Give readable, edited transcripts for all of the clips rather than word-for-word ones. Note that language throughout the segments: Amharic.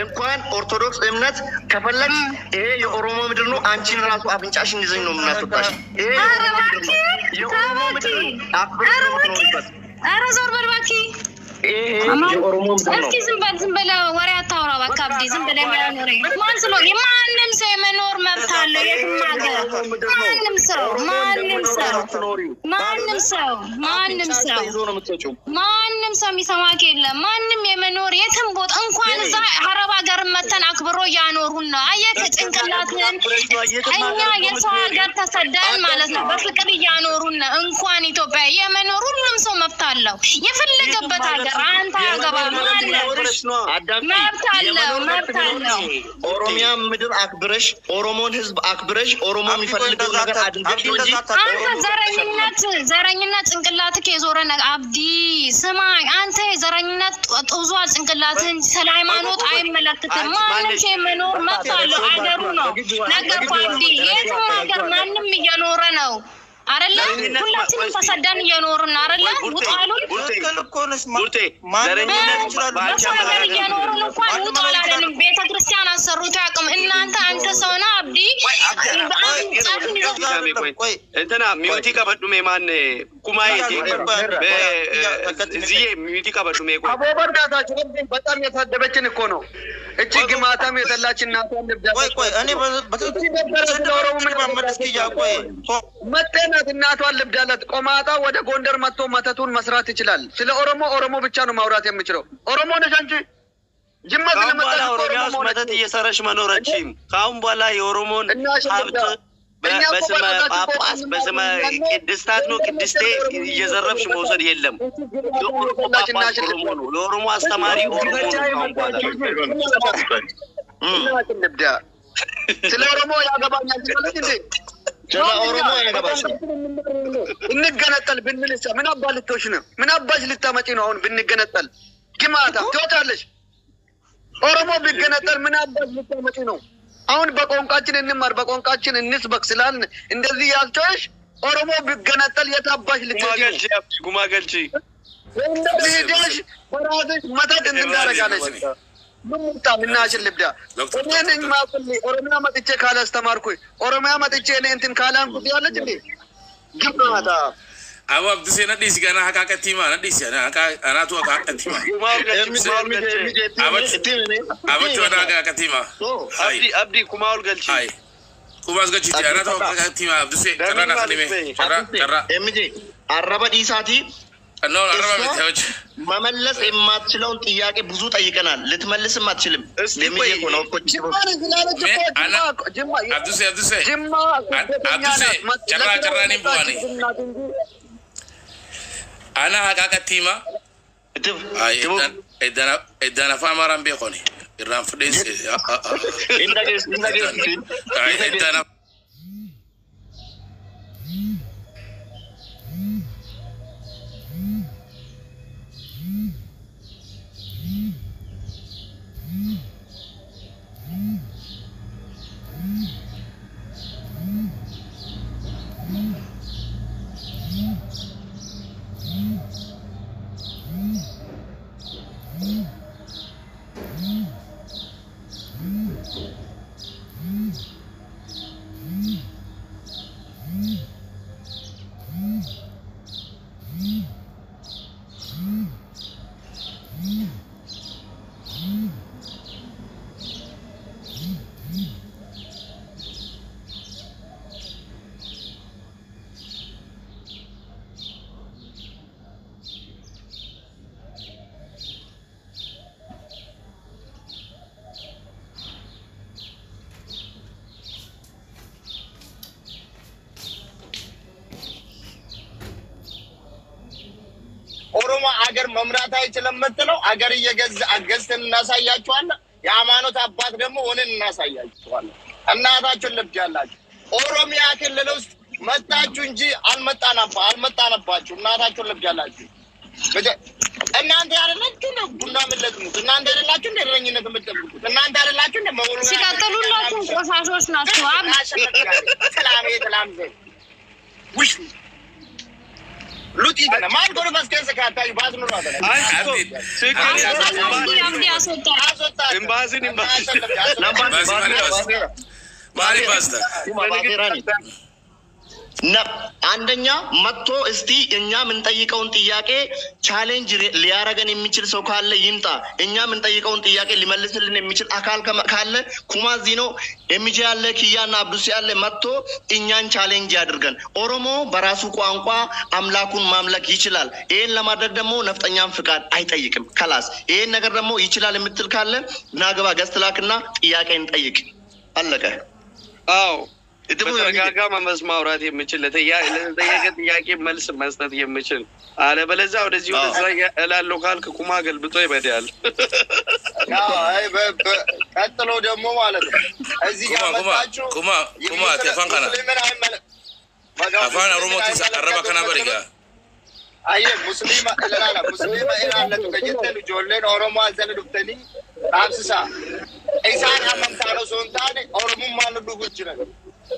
እንኳን ኦርቶዶክስ እምነት ከፈለግሽ ይሄ የኦሮሞ ምድር ነው አንቺን ራሱ አፍንጫሽን ይዘኝ ነው የምናስወጣሽ ይሄ የኦሮሞ ምድር ኧረ ዞር በል እባክህ የኦሮሞ ምድር ነው እስኪ ዝም በል ወሬ አታውራ እባክህ አብዲ ዝም በል ማን ስለው የማንም ሰው የመኖር መብት አለው የትም ሀገር ማንም ሰው የሚሰማክ የለም ማንም የመኖር የትም ቦታ እንኳን እዛ አረብ ሀገር መተን አክብሮ ያኖሩን ነው አየህ ጭንቅላትን እኛ የሰው ሀገር ተሰደን ማለት ነው በፍቅር ያኖሩን ነው እንኳን ኢትዮጵያ የመኖር ሁሉም ሰው መብት አለው የፈለገበት ሀገር አንተ አገባ መብት አለው ኦሮሚያ ምድር አክብረሽ ኦሮሞን ህዝብ አክብረሽ ኦሮሞ የሚፈልገው ነገር አድርገሽ እንጂ አንተ ዘረኝነት ጭንቅላትክ የዞረ ነገር አብዲ ስማኝ አንተ ዘረኝነት ጦዟ ጭንቅላትን ስለ ሃይማኖት አይመለከትም ማንም የመኖር መብት አለው አገሩ ነው ነገርኩ አብዲ የትም ሀገር ማንም እየኖረ ነው አረለ ሁላችንም ተሰደን እየኖርን አረለ ውጣሉን ሙርቴ ዘረኝነት ይችላል ባቻ እየኖርን እንኳን ውጣላለን ቤተክርስቲያን አሰሩት ያቅም እናንተ አንተ ሰውና አብዲ እንትና ሚውቲ ከበዱሜ ማን ኩማይቲ በዚህ ሚውቲ ከበዱሜ አቦበርዳታችሁ በጣም የታደበችን እኮ ነው እቺ ግማታም የተላችን እናቷን ልብዳለች ቆይ እኔ በተደረው ምን ማመለስኪያ ቆይ መተናት እናቷን ልብዳለት ቆማጣ ወደ ጎንደር መጥቶ መተቱን መስራት ይችላል ስለ ኦሮሞ ብቻ ነው ማውራት የምችለው ኦሮሞ ነሽ አንቺ ጅማ ስለመጣ ኦሮሚያ መተት እየሰረሽ መኖረችም ካሁን በኋላ የኦሮሞን ሀብት በስመ ጳጳስ በስመ ቅድስታት ነው ቅድስቴ እየዘረፍሽ መውሰድ የለም ለኦሮሞ አስተማሪ ኦሮሞ ነው ስለ ኦሮሞ ያገባኛል ማለት እንዴ ስለ ኦሮሞ ያገባሽ እንገነጠል ብንልስ ምን አባልቶሽ ነው ምን አባሽ ልታመጪ ነው አሁን ብንገነጠል ግማታ ትወጣለሽ ኦሮሞ ቢገነጠል ምን አባሽ ልታመጪ ነው አሁን በቋንቋችን እንማር በቋንቋችን እንስበክ ስላል እንደዚህ ያልተሽ ኦሮሞ ቢገነጠል የታባሽ ልትጂ ጉማገልጂ እንደዚህ ዲሽ ወራደሽ መተት እንዳረጋለሽ ምንታ ምናሽል ልብዳ እኔን ማጥሊ ኦሮሚያ መጥቼ ካላስተማርኩኝ ኦሮሚያ መጥቼ እኔ እንትን ካላንኩት ያለች እንዴ ግማታ አው አብዱሴና ዲስ ገና አቃቀቲማ ነዲስ ያና አናቱ አቃቀቲማ አበች ወዳ አቃቀቲማ አብዲ ኩማውል ገልቺ አይ ኩማስ ገልቺ አናቱ አቃቀቲማ አብዱሴ ተራና ከሊሜ ተራ ኤምጂ አረባ ዲሳቲ ነው አረባ ቤታዎች መመለስ የማትችለውን ጥያቄ ብዙ ጠይቀናል ልትመልስም አትችልም ለሚዜ ነው ቆጭ አብዱሴ ጨራኒ ቡዋኔ أنا هكاك التيمة إدنا فامران بيخوني إرام فديس إدنا ኦሮሞ አገር መምራት አይችልም መጥለው አገር እየገዛ አገዝተን እናሳያቸዋለን የሃይማኖት አባት ደግሞ ሆነን እናሳያቸዋለን እናታችን ልብ ያላችሁ ኦሮሚያ ክልል ውስጥ መጣችሁ እንጂ አልመጣናባችሁ እናታችን ልብ ያላችሁ ቡና የምትለቅሙት እናንተ አይደላችሁ እንደ እረኝነት የምትጠብቁት እናንተ አይደላችሁ እንደ መሆኑ ሲቀጥሉላችሁ ቆሻሾች ናቸው። ሰላም ውሽ ሉቲ ገና ማን ጎረ ባስከንሰ ካታዩ ባዝ ኑሮ አለ አብዲ አስወጣ ኤምባሲን ማሪ ባስታ አንደኛ መጥቶ እስቲ እኛ ምን ጠይቀውን ጥያቄ ቻሌንጅ ሊያረገን የሚችል ሰው ካለ ይምጣ። እኛ ምን ጠይቀውን ጥያቄ ሊመልስልን የሚችል አካል ካለ ኩማዚ ነው ኤምጂ ያለ ኪያና አብዱስ ያለ መጥቶ እኛን ቻሌንጅ ያድርገን። ኦሮሞ በራሱ ቋንቋ አምላኩን ማምለክ ይችላል። ይሄን ለማድረግ ደግሞ ነፍጠኛም ፍቃድ አይጠይቅም። ከላስ ይሄን ነገር ደግሞ ይችላል የምትል ካለ ናገባ ገስትላክና ጥያቄን ጠይቅ። አለቀ። አዎ ተረጋጋ ማመስ ማውራት የምችል ለተጠየቀ ጥያቄ መልስ መስጠት የምችል አለበለዚያ ወደዚህ ወደዛ እላለሁ ካልክ ኩማ ገልብጦ ይበዳል። አይ ቀጥሎ ደግሞ ማለት ነው እዚህ ጋር መጣችሁ ኩማ ተፋንካና አፋን ኦሮሞ ተሰቀረበ ከናበሪጋ አይ ሙስሊም ለላላ ሙስሊም ኢራን ለተጀተሉ ጆለን ኦሮሞ አዘለ ዱፍተኒ አብስሳ ኢሳን አመንታሎ ሶንታኔ ኦሮሞ ማን ዱጉጅነ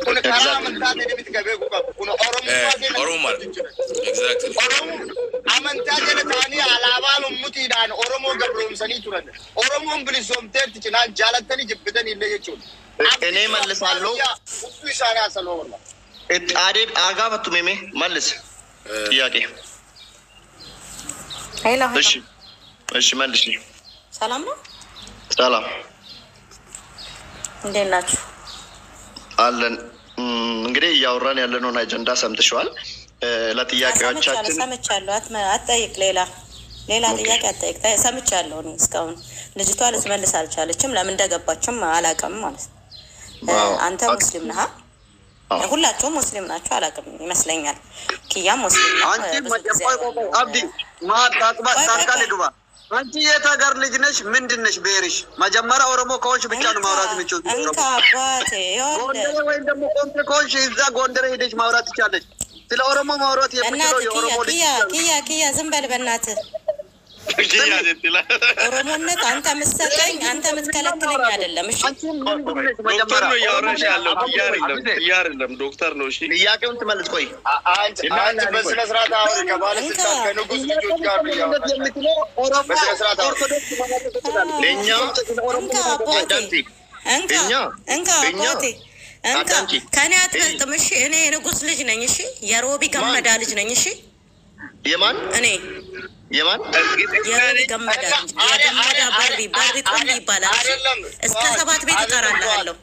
kun amantaa deemit qabee kun oromoo exactly amantaa jedhanii alaabaan ummatiidhaan oromoo gabroomsanii turan oromoon bilisoomteetti cinaan jaalatanii jibbitanii illee jechuudha እኔ መልሳለሁ እሱ ኢሳን ያሰለው ነው አዴድ አጋፈቱ ሜሜ መልስ ጥያቄ ሄሎ እሺ መልሽ ሰላም ነው ሰላም እንዴት ናችሁ አለን እንግዲህ ያወራን ያለነውን አጀንዳ ሰምተሽዋል ለጥያቄዎቻችን ሰምቻለሁ አትጠይቅ ሌላ ጥያቄ አትጠይቅ ሰምቻለሁ እኔ እስካሁን ልጅቷ ልትመልስ አልቻለችም ለምን እንደገባችም አላውቅም ማለት ነው አንተ ሙስሊም ነህ ሁላችሁም ሙስሊም ናችሁ አላውቅም ይመስለኛል ኪያም ሙስሊም ነው አንቺ አብዲ ማጣጥባ ታርካለ ግባ አንቺ የታጋር ልጅ ነሽ ምንድነሽ በርሽ መጀመሪያ ኦሮሞ ኮሽ ብቻ ነው ማውራት የሚችለው አንተ አባቴ ጎንደር ወይ ደግሞ ኮንትር ኮሽ እዛ ጎንደር ሄደሽ ማውራት ትቻለሽ ስለ ኦሮሞ ማውራት የምትለው የኦሮሞ ልጅ ኪያ ዝም በል በእናትህ ኦሮሞነት አንተ ምሰጠኝ አንተ ምትከለክለኝ አይደለም እሺ ዶክተር ነው ያወራሽ ያለው ያርለም ዶክተር ነው እሺ ጥያቄውን ትመልስ ቆይ አንቺ በስነ ስርዓት አውሪ ከባለስልጣን ከንጉስ ልጆች ጋር ነው ኦሮሞ ኦርቶዶክስ ማለት ይችላል ለኛ እንካ ከኔ አትበልጥም እሺ እኔ ንጉስ ልጅ ነኝ እሺ የሮቢ ገመዳ ልጅ ነኝ እሺ የማን እኔ የማን የሮቢ ገመዳ በሪ ቆንጆ ይባላል እስከ 7 ቤት እጠራለሁ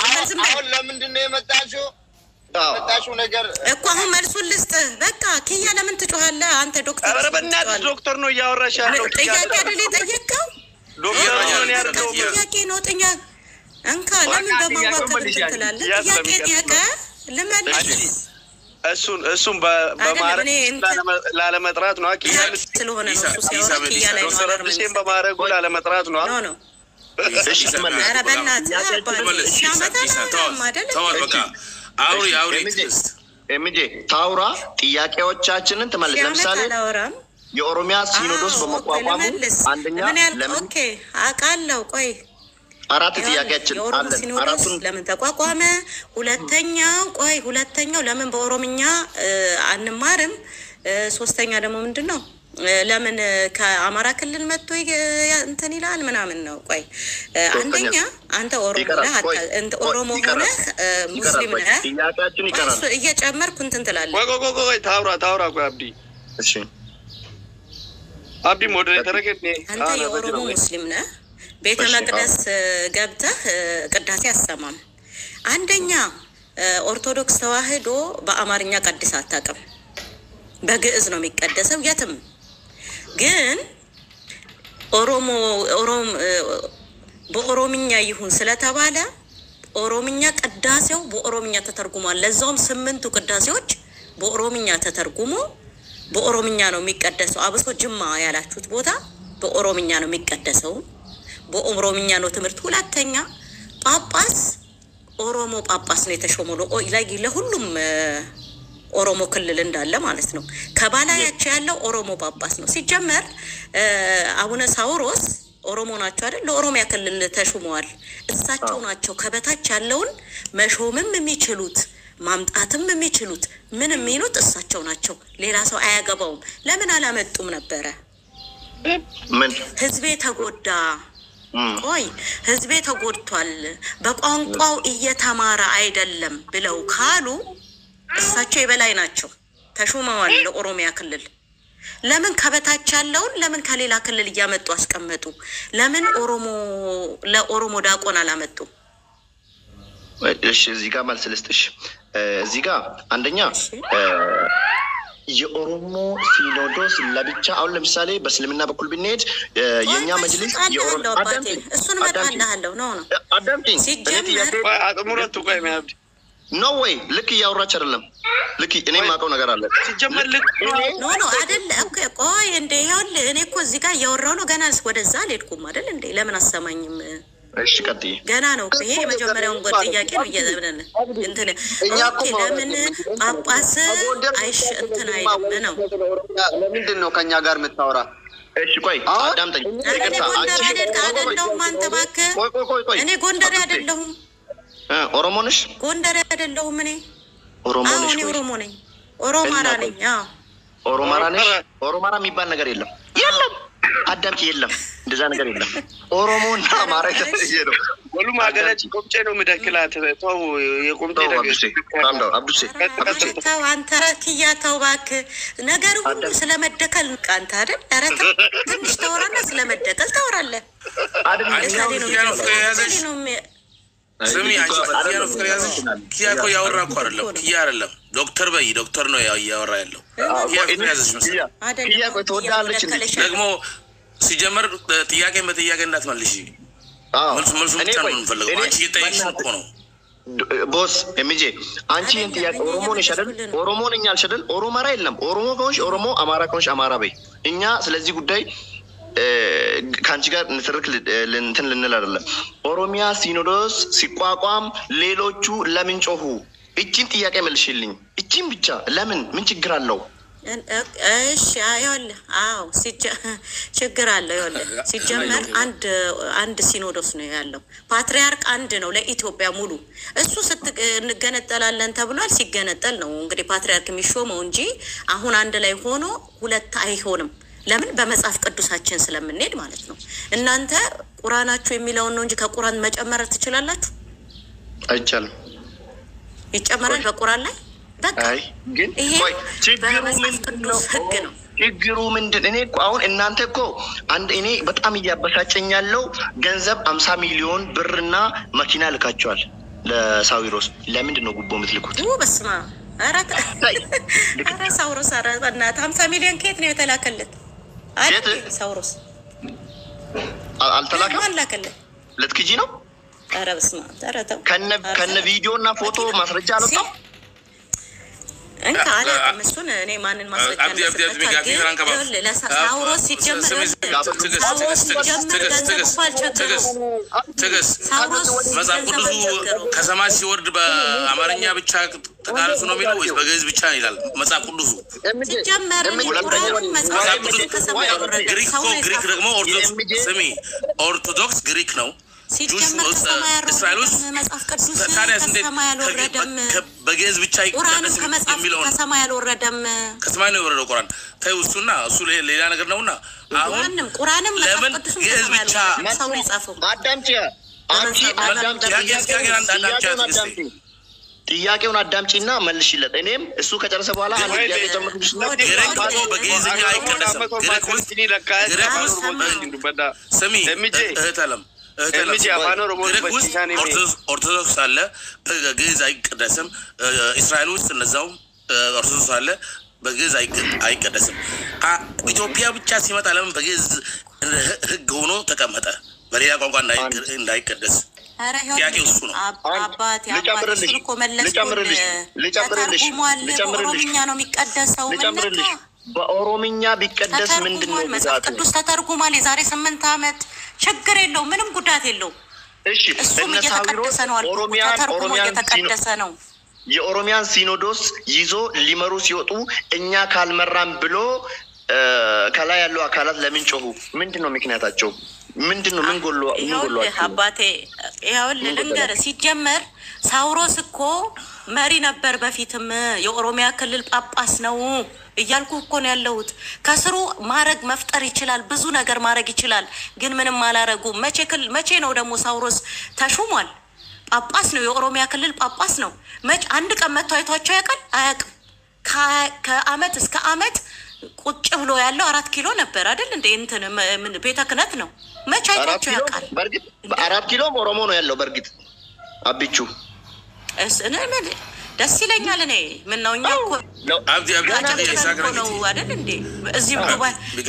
አሁን ለምንድን ነው የመጣሽው ነገር እኮ አሁን መልሱን ልስጥ በቃ ኪያ ለምን ትጮሃለህ አንተ ዶክተር ኧረ በእናትህ ዶክተር ነው ያወራሽ ያለው ጥያቄ አይደል የጠየቀው ዶክተር ነው ያለው ጥያቄ ነው እንካ ለምን በማዋከብ ትላለህ ጥያቄ ልመልስ እሱን በማረግ ላለመጥራት ነው ኪያ ስለሆነ ነው እሱ ሲያወራ ኪያ ላይ ነው በማረጉ ላለመጥራት ነው ነው እሺ ኧረ በእናትህ በቃ አውሪ ኤምጄ ታውራ ጥያቄዎቻችንን ትመልስ ለምሳሌ የኦሮሚያ ሲኖዶስ በመቋቋሙ አንደኛ ለምን ኦኬ አቃለው ቆይ አራት ጥያቄያችን አለን አራቱን ለምን ተቋቋመ ሁለተኛው ለምን በኦሮምኛ አንማርም ሶስተኛ ደግሞ ምንድነው ለምን ከአማራ ክልል መጥቶ እንትን ይላል ምናምን ነው ቆይ አንደኛ አንተ ኦሮሞ ነህ ሙስሊም ነህ ጥያቄያችን ይቀራል እየጨመርኩ እንትን ትላለህ ቆይ ታውራ ቆይ አብዲ እሺ አብዲ ሞዴሬተር አንተ የኦሮሞ ሙስሊም ነህ ቤተ መቅደስ ገብተህ ቅዳሴ አሰማም አንደኛ ኦርቶዶክስ ተዋህዶ በአማርኛ ቀድስ አታውቅም በግዕዝ ነው የሚቀደሰው የትም ግን በኦሮምኛ ይሁን ስለተባለ ኦሮምኛ ቅዳሴው በኦሮምኛ ተተርጉሟል ለዛውም 8 ቅዳሴዎች በኦሮምኛ ተተርጉሞ በኦሮምኛ ነው የሚቀደሰው አብሶ ጅማ ያላችሁት ቦታ በኦሮምኛ ነው የሚቀደሰው በኦሮምኛ ነው ትምህርት ሁለተኛ ጳጳስ ኦሮሞ ጳጳስ ነው የተሾመው ለሁሉም ኦሮሞ ክልል እንዳለ ማለት ነው ከባላያቸው ከታች ያለው ኦሮሞ ጳጳስ ነው። ሲጀመር አቡነ ሳውሮስ ኦሮሞ ናቸው አይደል? ለኦሮሚያ ክልል ተሹመዋል። እሳቸው ናቸው ከበታች ያለውን መሾምም የሚችሉት ማምጣትም የሚችሉት ምን የሚሉት እሳቸው ናቸው። ሌላ ሰው አያገባውም። ለምን አላመጡም ነበረ? ምን ህዝቤ ተጎዳ፣ ቆይ ህዝቤ ተጎድቷል፣ በቋንቋው እየተማረ አይደለም ብለው ካሉ እሳቸው የበላይ ናቸው፣ ተሹመዋል ለኦሮሚያ ክልል። ለምን ከበታች ያለውን ለምን ከሌላ ክልል እያመጡ አስቀመጡ? ለምን ለኦሮሞ ዳቆን አላመጡ? እሺ እዚህ ጋር መልስ ልስጥሽ። እዚህ ጋር አንደኛ የኦሮሞ ሲኖዶስ ለብቻ አሁን ለምሳሌ በእስልምና በኩል ብንሄድ የኛ መጅሊስ የኦሮሞ እሱን መጣላለሁ ነው አዳምጪኝ አጥሙረቱ ቆይ ማብዲ ኖ ወይ ልክ እያወራች አይደለም። ልክ እኔ የማውቀው ነገር አለ ሲጀመር ልክ ኖ አይደለ እኮ ቆይ እንደ ይኸውልህ እኔ እኮ እዚህ ጋር እያወራሁ ነው። ገና ወደዛ አልሄድኩም አይደል እንዴ? ለምን አሰማኝም? እሺ ቀጥይ። ገና ነው ይሄ የመጀመሪያውን ጥያቄ ነው እየዘብነን እንትን ኦኬ ለምን ጳጳስ አይሽ እንትን አይልም ነው? ለምንድን ነው ከኛ ጋር የምታወራ? እሺ ቆይ አዳምጠኝ። እኔ ጎንደር አይደለሁም። አንተ እባክህ እኔ ጎንደር አይደለሁም። ኦሮሞ ነሽ? ጎንደር አይደለሁም። እኔ ኦሮሞ ነሽ? እኔ ኦሮሞ ነኝ። ኦሮማራ ነኝ። አዎ ኦሮማራ ነሽ? ኦሮማራ የሚባል ነገር የለም። የለም አዳምጪ፣ የለም እንደዛ ነገር የለም። ኦሮሞና አማራ የተለየ ነው። ሁሉ ማገለጭ ቆምጬ ነው ምደክላት ተው የቆምጬ ነገር ታምዳው አብዱሴ ተው አንተ ረክያ ተው እባክህ። ነገሩ ሁሉ ስለመደከል አንተ አይደል? ኧረ ተው ትንሽ ታወራና ስለመደከል ታወራለህ አይደል? ስሚ አንቺ ኪያ ነው ፍቅር ያዘሽ። ኪያ እኮ ያወራ እኮ አይደለም። ኪያ አይደለም ዶክተር በይ ዶክተር ነው ያወራ ያለው። ኪያ ፍቅር ያዘሽ መሰለኝ። ኪያ እኮ ተወዳለች ደግሞ ሲጀመር ጥያቄን በጥያቄ እንዳትመልሺ። መልሱ ብቻ ነው የምንፈልገው። አንቺ እየጠየቅሽ እኮ ነው ቦስ ኤምጄ። አንቺ ይህን ጥያቄ ኦሮሞ ነሽ አይደል? ኦሮሞ ነኝ አልሽ አይደል? ኦሮማራ የለም። ኦሮሞ ከሆንሽ ኦሮሞ፣ አማራ ከሆንሽ አማራ በይ። እኛ ስለዚህ ጉዳይ ከአንቺ ጋር ንትርክ እንትን ልንል አይደለም። ኦሮሚያ ሲኖዶስ ሲቋቋም ሌሎቹ ለምን ጮሁ? እቺን ጥያቄ መልሽልኝ። እቺን ብቻ ለምን? ምን ችግር አለው? እሺ አይወልህ አዎ ችግር አለው። ይወልህ ሲጀመር አንድ ሲኖዶስ ነው ያለው። ፓትሪያርክ አንድ ነው ለኢትዮጵያ ሙሉ። እሱ እንገነጠላለን ተብሏል። ሲገነጠል ነው እንግዲህ ፓትሪያርክ የሚሾመው እንጂ አሁን አንድ ላይ ሆኖ ሁለት አይሆንም። ለምን? በመጽሐፍ ቅዱሳችን ስለምንሄድ ማለት ነው። እናንተ ቁርአናችሁ የሚለውን ነው እንጂ ከቁርአን መጨመር ትችላላችሁ? አይቻልም። ይጨመራል በቁርአን ላይ በቃ። ግን ቆይ በመጽሐፍ ቅዱስ ህግ ነው። ችግሩ ምንድን? እኔ እኮ አሁን እናንተ እኮ እኔ በጣም እያበሳጨኝ ያለው ገንዘብ 50 ሚሊዮን ብርና መኪና ልካቸዋል ለሳዊሮስ። ለምንድን ነው ጉቦ የምትልኩት? በስመ አብ ኧረ ሳውሮስ ኧረ በእናትህ 50 ሚሊዮን ከየት ነው የተላከለት? ሳውሮስ አልተላከም። አላከለት ልትክጂ ነው? ኧረ በስመ አብ ኧረ ተው። ከነ ቪዲዮ እና ፎቶ ማስረጃ አልወጣም እንካ አላውቅም። እሱን እኔ ማንን ማስረጃ ሳውሮስ ሲጀመር መጽሐፍ ቅዱሱ ከሰማይ ሲወርድ በአማርኛ ብቻ ተቃርሱ ነው የሚለው ወይስ በግዕዝ ብቻ ይላል መጽሐፍ ቅዱሱ? ሲጀመር መጽሐፍ ቅዱሱ ግሪክ ደግሞ ኦርቶዶክስ ግሪክ ነው። እስራኤል ውስጥ ታዲያ እንዴት በግዕዝ ብቻ ይቀደስ የሚለው ከሰማይ አልወረደም? ከሰማይ ነው የወረደው ቁርአን። ተይው እሱና እሱ ሌላ ነገር ነውና አሁን ቁርአንም ለምን ግዕዝ ብቻ ሰው የጻፈው? ጥያቄውን አዳምጪና መልሽለት። እኔም እሱ ከጨረሰ በኋላ አንድ ጥያቄ ጨምርልሽና በግዕዝኛ አይቀደስም። ግሪክ ውስጥ ስሚ እህት አለም ኦርቶዶክስ አለ፣ በግዕዝ አይቀደስም። እስራኤል ውስጥ እነዛውም ኦርቶዶክስ አለ፣ በግዕዝ አይቀደስም። ኢትዮጵያ ብቻ ሲመጣ ለምን በግዕዝ ህግ ሆኖ ተቀመጠ? በሌላ ቋንቋ እንዳይቀደስ ጥያቄው እሱ ነው። ኦሮምኛ ነው የሚቀደሰው። በኦሮምኛ ቢቀደስ ምንድን ነው? መጽሐፍ ቅዱስ ተተርጉሟል የዛሬ 8 ዓመት። ችግር የለው፣ ምንም ጉዳት የለው። እሺ እሱም እየተቀደሰ ነው። ተተርጉሞ እየተቀደሰ ነው። የኦሮሚያን ሲኖዶስ ይዞ ሊመሩ ሲወጡ እኛ ካልመራን ብሎ ከላይ ያለው አካላት ለምን ጮሁ? ምንድነው ምክንያታቸው? ምንድነው? ምን ጎሏቸው? አባቴ ይኸውልህ ልንገርህ፣ ሲጀመር ሳውሮስ እኮ መሪ ነበር በፊትም የኦሮሚያ ክልል ጳጳስ ነው እያልኩ እኮ ነው ያለሁት። ከስሩ ማረግ መፍጠር ይችላል፣ ብዙ ነገር ማድረግ ይችላል። ግን ምንም አላረጉም። መቼ ነው ደግሞ ሳውሮስ ተሹሟል? ጳጳስ ነው፣ የኦሮሚያ ክልል ጳጳስ ነው። አንድ ቀን መጥቶ አይቷቸው ያውቃል? አያውቅም። ከአመት እስከ አመት ቁጭ ብሎ ያለው 4 ኪሎ ነበር አይደል እንዴ? እንትን ቤተ ክህነት ነው። መቼ አይቷቸው ያውቃል? በርግጥ 4 ኪሎ ኦሮሞ ነው ያለው። በርግጥ አብቹ ደስ ይለኛል። እኔ ምን ነው እኛ እኮ አብዲ ነው አይደል እንዴ? እዚህ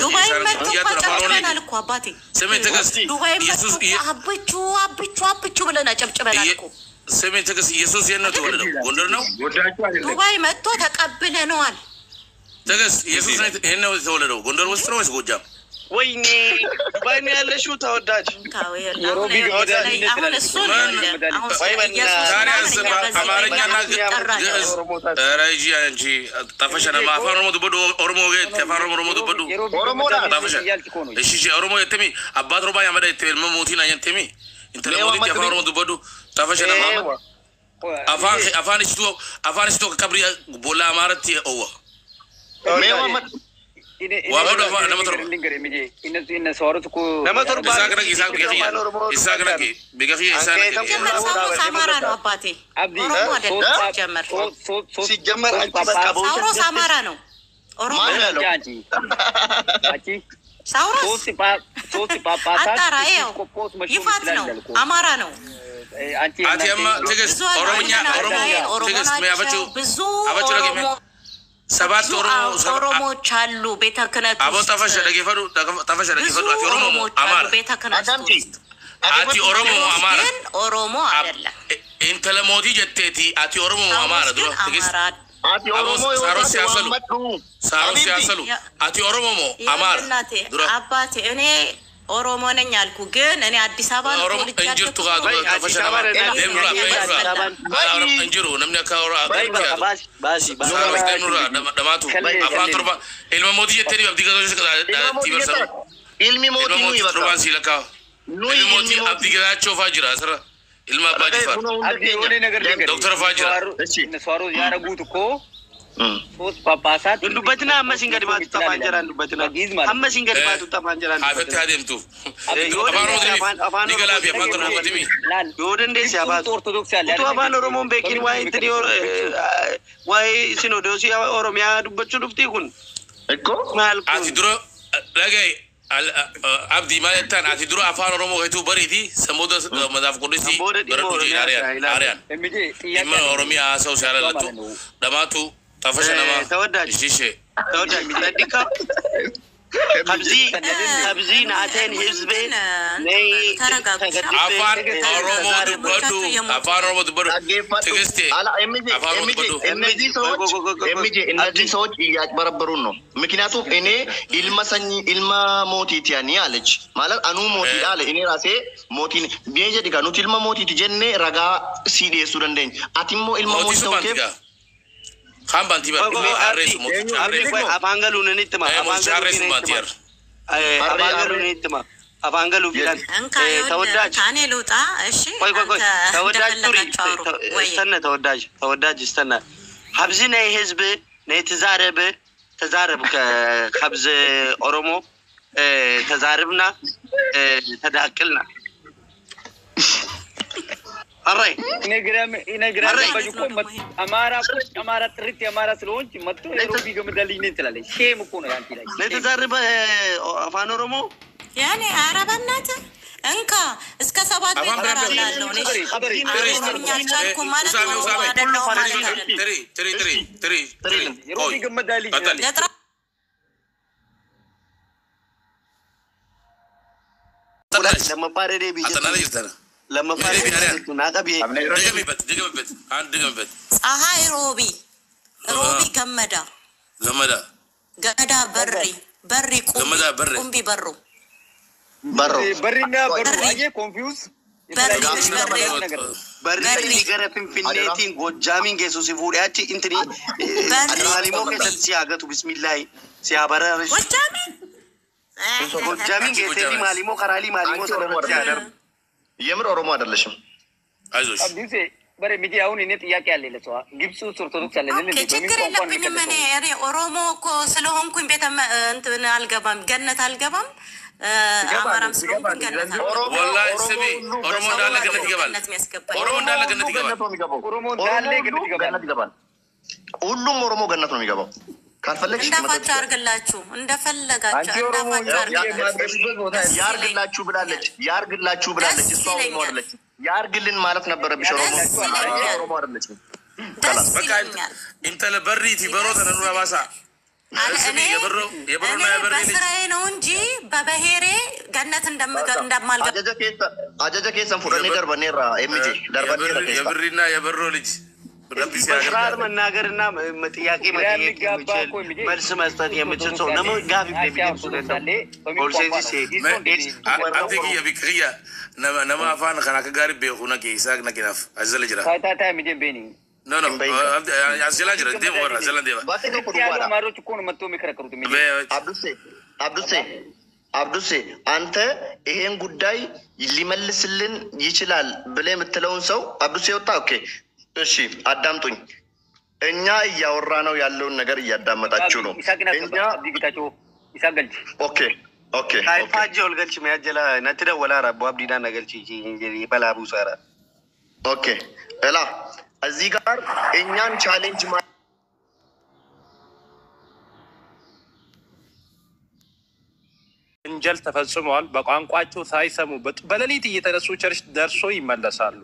ዱባይ መጥቶ ጨብጭበናል እኮ አባቴ። ዱባይ መጥቶ አብቹ ብለን አጨብጭበናል እኮ። ስሜ ትዕግስት ኢየሱስ የት ነው ተወለደው? ጎንደር ነው። ዱባይ መጥቶ ተቀብለነዋል። ትዕግስት ኢየሱስ ነው የተወለደው ጎንደር ውስጥ ነው ወይስ ጎጃም? ወይኔ ዱባይ ነው ያለሽው ተወዳጅ። አሁን እሱ አማርኛና ግዕዝ ረጂ አንቺ ጠፈሸና አፋን ኦሮሞ ዱበዱ ኦሮሞ ገት አፋን ኦሮሞ ዱበዱ ኦሮሞ ጠፈሸ እሺ ኦሮሞ የተሚ አባት ሮባ ያመዳ የተል መሞቲና የንተሚ እንተለ ሞቲ አፋን ኦሮሞ ዱበዱ ጠፈሸና አፋን ስቶ ከብሪ ቦላ አማረት ኦዋ وأقول أفا نمطر نمطر إساقنا بقفي إساقنا سامارا نو أباتي أورومو أدل سيجمر سيجمر ساورو سامارا نو أورومو ساورو أتارا إيو يفات نو أمارا نو أتي أما تجس أورومو تجس مي أبتشو لكي ሰባት ኦሮሞ ቻሉ ቤተ ክህነት አቦ ተፈሸ ለገፈዱ አቲ ኦሮሞ አማራ ቤተ ክህነት አቲ ኦሮሞ አማራ ኦሮሞ አይደለም ኢንተለሞቲ ጀቴቲ አቲ ኦሮሞ አማራ ድሮ ትግስት አቲ ኦሮሞ ሳሮስ ያሰሉ አቲ ኦሮሞ አማራ ድሮ አባቴ እኔ ኦሮሞ ነኝ አልኩ። ግን እኔ አዲስ አበባ ነው እንጅርቱ ጋር ተፈሸ እንጅሩ ነምነ ካውራ ባሲ ደማቱ አፋን ቱርባ ኢልሞቲ ጀቴኒ አብዲ ገዞች ቲበርሰሩ ኢልሚ ሞቲ ነው ይበቃ ሲለካ ኢልሞቲ አብዲ ገዛቸው ፋጅራ ስራ ኢልማ ባዲፋ ዶክተር ፋጅራ ነሷሮ ያረጉት እኮ ሶስት ጳጳሳት እንዱበትና አመሲን ገድማቱ ተፋንጀራ እንዱበትና አመሲን ገድማቱ ተፋንጀራ አፈታ ደምቱ አፋን ዲገላፊ አፋን ተርቦቲሚ ይወደ እንዴስ ያባቱ ኦርቶዶክስ ያለ ቱ አፋን ኦሮሞን በኪን ዋይ ትዲዮር ዋይ ሲኖዶስ ኦሮሚያ ዱበቹ ዱፍቲ ይሁን እኮ አቲ ድሮ ለገይ አብዲ ማለታን አቲ ድሮ አፋን ኦሮሞ ሄቱ በሪቲ ሰሞደ መዛፍ ቅዱስ በረዱ አሪያን ኦሮሚያ ሰው ሲያለለቱ ደማቱ ተፈሸነማ ተወዳጅ ሚጠዲካ ከብዚ ናተን ህዝብ አፋን ኦሮሞ ድበዱ ትግስቴ እነዚህ ሰዎች እያጭበረበሩን ነው። ምክንያቱም እኔ ኢልማ ሞቲት ያኒ አለች ማለት አኑ ሞቲ አለ እኔ ራሴ ሞቲ ቢሄጀ ዲጋ ኑት ኢልማ ሞቲት ጀኔ ረጋ ሲዴሱ ደንደኝ አቲሞ ኢልማ ሞቲ ተውኬ ካምባንቲ በአሬስ ሞት አፋንገሉን እንጥማ አፋንገሉን እንጥማ አፋንገሉ ቢላን ተወዳጅ ታኔ ሉጣ እሺ ቆይ ተወዳጅ ቱሪ እስተነ ተወዳጅ እስተነ ሀብዝና ህዝብ ነይ ተዛረብ ከሀብዝ ኦሮሞ ተዛረብና ተዳቅልና አራይ ኢነግራም በጅኮ አማራ ጥሪት የአማራ ስለሆንች መጥቶ ሮቢ ገመዳልኝ ነኝ ትላለች። ሼም እኮ ነው ያንቺ ላይ ለተዛረበ አፋን ኦሮሞ ያኔ አረባናት እንካ እስከ 7 ቤት ተራላለሁ ነሽ አረኛልኩ ማለት ነው አይደለም ማለት ትሪ ሮቢ ገመዳልኝ ለማባረዴ ቢጀት لما فارس ناقبي دقمبت عن دقمبت ፀሐይ ሮቢ ገመዳ በሪ ቁምቢ በሩ በሪና በሩ አየ ኮንፊውዝ بري غير فينيتين غوجامين كيسو سيفورياتي انتري ادراليمو كيسي اغتو بسم الله سيابرر غوجامين كيسي ماليمو خرالي ماليمو سنرجع در የምር ኦሮሞ አይደለሽም አይዞሽ አብዲሴ በረ ሚዲያ አሁን እኔ ጥያቄ አለ ለሰው ግብጽ ኦርቶዶክስ አለ ለምን ችግር የለብኝም እኔ ኦሮሞ እኮ ስለሆንኩኝ ቤተ እንትን አልገባም ገነት አልገባም አማራም ስለሆንኩኝ ገነት ወላሂ ስሚ ኦሮሞ እንዳለ ገነት ይገባል ኦሮሞ እንዳለ ገነት ይገባል ኦሮሞ እንዳለ ገነት ይገባል ሁሉም ኦሮሞ ገነት ነው የሚገባው ካልፈለግሽ እንዳፋችሁ አርግላችሁ እንደፈለጋችሁ እንዳፋችሁ ያርግላችሁ ብላለች እሷ ኦሮሞ አይደለች ያርግልን ማለት ነበረብሽ ኦሮሞ አይደለች በቃ እንተለ በሪቲ በሮተ ነው ባሳ እኔ በስራዬ ነው እንጂ በብሔሬ ገነት እንደማልገባ አጀጀ ኬሰን ፉረኒ ደርበኔራ ኤምጂ ደርበኔራ የብሪና የበሮ ልጅ በስርዓት መናገርና ጥያቄ መጠየቅ የሚችል መልስ መስጠት የሚችል ሰው ነው ጋቢ ቢቢሱ ኦልሴዚ ሴት አንተኪ የቢክሪያ ነማ አፋን ከናከ ጋር በሆነ ጌሳግ ነኪናፍ አዘለ ጅራ ታታ ሚጀን ቤኒ ኖ አዘለ ጅራ ደም ወራ አዘለ ደባ ያለው ማሮች እኮ ነው መጥቶ የሚከራከሩት አብዱሴ አንተ ይሄን ጉዳይ ሊመልስልን ይችላል ብለህ የምትለውን ሰው አብዱሴ ወጣ ኦኬ እሺ አዳምጡኝ እኛ እያወራ ነው ያለውን ነገር እያዳመጣችሁ ነው እኛ ዲግታቸው ይሳገልጭ ኦኬ ካይፋጀ ወልገልጭ ማያጀላ ነትደወላ ረቡ አብዲና ነገልጭ ይበላቡ ሰራ ኦኬ እላ እዚህ ጋር እኛን ቻሌንጅ እንጀል ተፈጽሟል በቋንቋቸው ሳይሰሙ በሌሊት እየተነሱ ቸርች ደርሶ ይመለሳሉ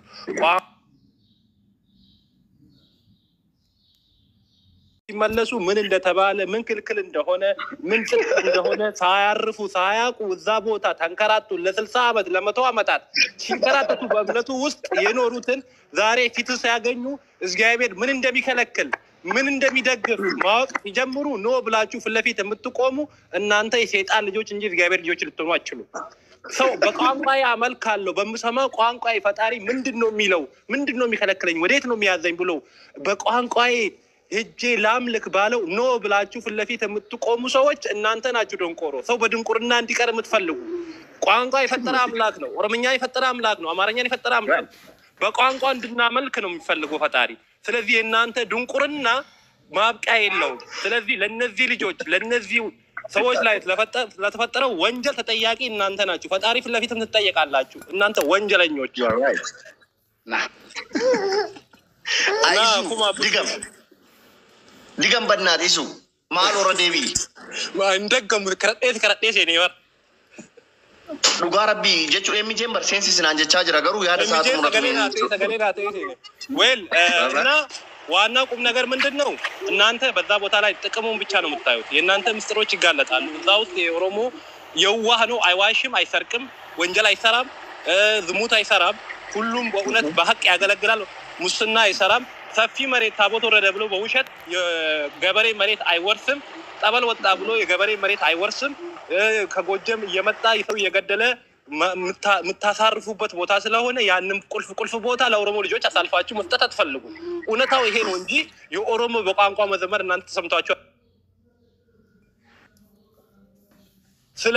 ሲመለሱ ምን እንደተባለ ምን ክልክል እንደሆነ ምን ጽድቅ እንደሆነ ሳያርፉ ሳያውቁ እዛ ቦታ ተንከራቱ ለ60 ዓመት ለ100 ዓመታት ሲንከራተቱ በእምነቱ ውስጥ የኖሩትን ዛሬ ፊት ሲያገኙ እግዚአብሔር ምን እንደሚከለክል ምን እንደሚደግፍ ማወቅ ሲጀምሩ ኖ ብላችሁ ፍለፊት የምትቆሙ እናንተ የሰይጣን ልጆች እንጂ እግዚአብሔር ልጆች ልትሆኑ አትችሉ ሰው በቋንቋ ያመልካለሁ በመሰማው ቋንቋ ፈጣሪ ምንድነው የሚለው ምንድነው የሚከለክለኝ ወዴት ነው የሚያዘኝ ብሎ በቋንቋዬ እጄ ላምልክ ባለው ኖ ብላችሁ ፍለፊት የምትቆሙ ሰዎች እናንተ ናችሁ ደንቆሮ ሰው በድንቁርና እንዲቀር የምትፈልጉ ቋንቋ የፈጠረ አምላክ ነው ኦሮምኛ የፈጠረ አምላክ ነው አማርኛ የፈጠረ አምላክ በቋንቋ እንድናመልክ ነው የሚፈልገው ፈጣሪ ስለዚህ እናንተ ድንቁርና ማብቂያ የለውም ስለዚህ ለነዚህ ልጆች ለነዚህ ሰዎች ላይ ለተፈጠረው ወንጀል ተጠያቂ እናንተ ናችሁ ፈጣሪ ፍለፊትም ትጠየቃላችሁ እናንተ ወንጀለኞች ዲገም በእናትህ ማል ወረዴቢ እንደገም ከረጤስ የኔበር ዱጋ ረቢ ጀቹ የሚጀምበር ሴንሲስ ናንጀቻ ጅራ ገሩ ያደ ሰዓት ነው ወል እና ዋናው ቁም ነገር ምንድነው እናንተ በዛ ቦታ ላይ ጥቅሙን ብቻ ነው የምታዩት የእናንተ ምስጥሮች ይጋለጣሉ እዛ ውስጥ የኦሮሞ የዋህ ነው አይዋሽም አይሰርቅም ወንጀል አይሰራም ዝሙት አይሰራም ሁሉም በእውነት በሐቅ ያገለግላል ሙስና አይሰራም ሰፊ መሬት ታቦት ወረደ ብሎ በውሸት የገበሬ መሬት አይወርስም ጠበል ወጣ ብሎ የገበሬ መሬት አይወርስም ከጎጀም እየመጣ ይሰው እየገደለ ምታሳርፉበት ቦታ ስለሆነ ያንን ቁልፍ ቦታ ለኦሮሞ ልጆች አሳልፋችሁ መስጠት አትፈልጉ እውነታው ይሄ ነው እንጂ የኦሮሞ በቋንቋ መዘመር እናንተ ተሰምታችሁ ስለ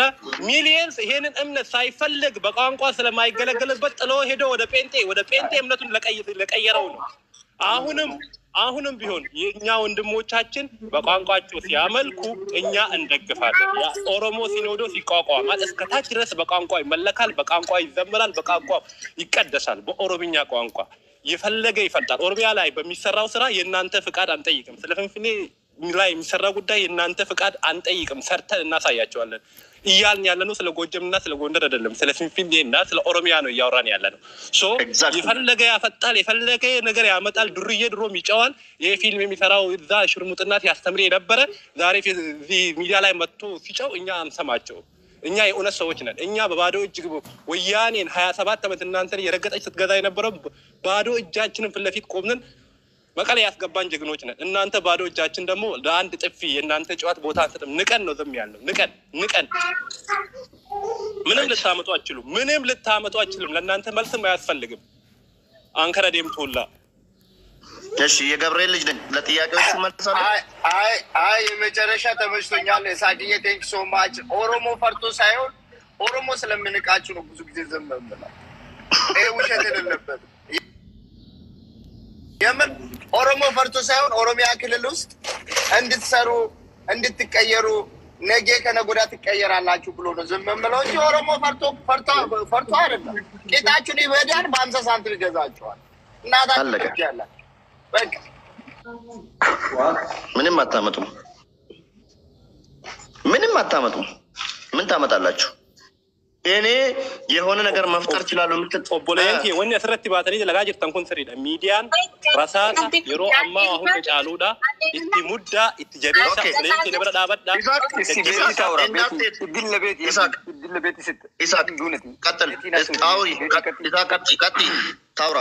ሚሊየንስ ይሄንን እምነት ሳይፈልግ በቋንቋ ስለማይገለገልበት ጥሎ ሄዶ ወደ ጴንጤ እምነቱን ለቀየረው ነው አሁንም ቢሆን የኛ ወንድሞቻችን በቋንቋቸው ሲያመልኩ እኛ እንደግፋለን ኦሮሞ ሲኖዶስ ይቋቋማል እስከታች ድረስ በቋንቋ ይመለካል በቋንቋ ይዘመራል በቋንቋ ይቀደሳል በኦሮምኛ ቋንቋ የፈለገ ይፈጣል ኦሮሚያ ላይ በሚሰራው ስራ የናንተ ፍቃድ አንጠይቅም ስለፍንፍኔ ላይ የሚሰራው ጉዳይ የናንተ ፍቃድ አንጠይቅም ሰርተን እናሳያቸዋለን እያልን ያለነው ስለ ጎጀምና ስለ ጎንደር አይደለም ስለ ፍንፍኔና ስለ ኦሮሚያ ነው እያወራን ያለነው ሶ የፈለገ ያፈጣል የፈለገ ነገር ያመጣል ድርዬ ድሮም ይጫዋል ይሄ ፊልም የሚሰራው እዛ ሽርሙጥናት ያስተምር የነበረ ዛሬ እዚህ ሚዲያ ላይ መጥቶ ሲጫው እኛ አንሰማቸው እኛ የእውነት ሰዎች ነን እኛ በባዶ እጅ ወያኔን 27 ዓመት እናንተን የረገጠች ስትገዛ የነበረው ባዶ እጃችንን ፍለፊት ቆምነን መቀሌ ያስገባን ጀግኖች ነን እናንተ ባዶ እጃችን ደግሞ ለአንድ ጥፊ የናንተ ጨዋታ ቦታ አንሰጥም ንቀን ነው ዝም ያለው ንቀን ምንም ልታመጡ አትችሉም። ምንም ልታመጡ አትችሉም። ለእናንተ መልስም አያስፈልግም። አንከረ ዴምቶላ እሺ የገብርኤል ልጅ ነኝ። ለጥያቄዎች መልሳለሁ። አይ የመጨረሻ ተመችቶኛል። ሳቂዬ ቴንክ ሶ ማች። ኦሮሞ ፈርቶ ሳይሆን ኦሮሞ ስለምንቃችሁ ነው ብዙ ጊዜ ዝም ብለን። ይሄ ውሸት የሌለበት የምን ኦሮሞ ፈርቶ ሳይሆን ኦሮሚያ ክልል ውስጥ እንድትሰሩ እንድትቀየሩ ነገ ከነጎዳ ትቀየራላችሁ ብሎ ነው ዝም ብለው እንጂ ኦሮሞ ፈርቶ አይደለም። ቄጣችሁን ይበዳል በ50 ሳንቲም ይገዛችኋል። እናታችሁ ያለ በቃ ምንም አታመጡም። ምን ታመጣላችሁ? እኔ የሆነ ነገር መፍጠር ይችላል የምትል ኦቦሌንቲ ወን ያስረት ባተኒ ለጋ ጅርተን ኩን ሰሪዳ ሚዲያን ራሳን የሮ አማ አሁን ተጫሉዳ እቲ ሙዳ እቲ ጀቤሳ ኦቦሌንቲ ለበራ ዳበዳ ይሳቅ ቀጥል ታውሪ ይሳቅ ቀጥል ታውራ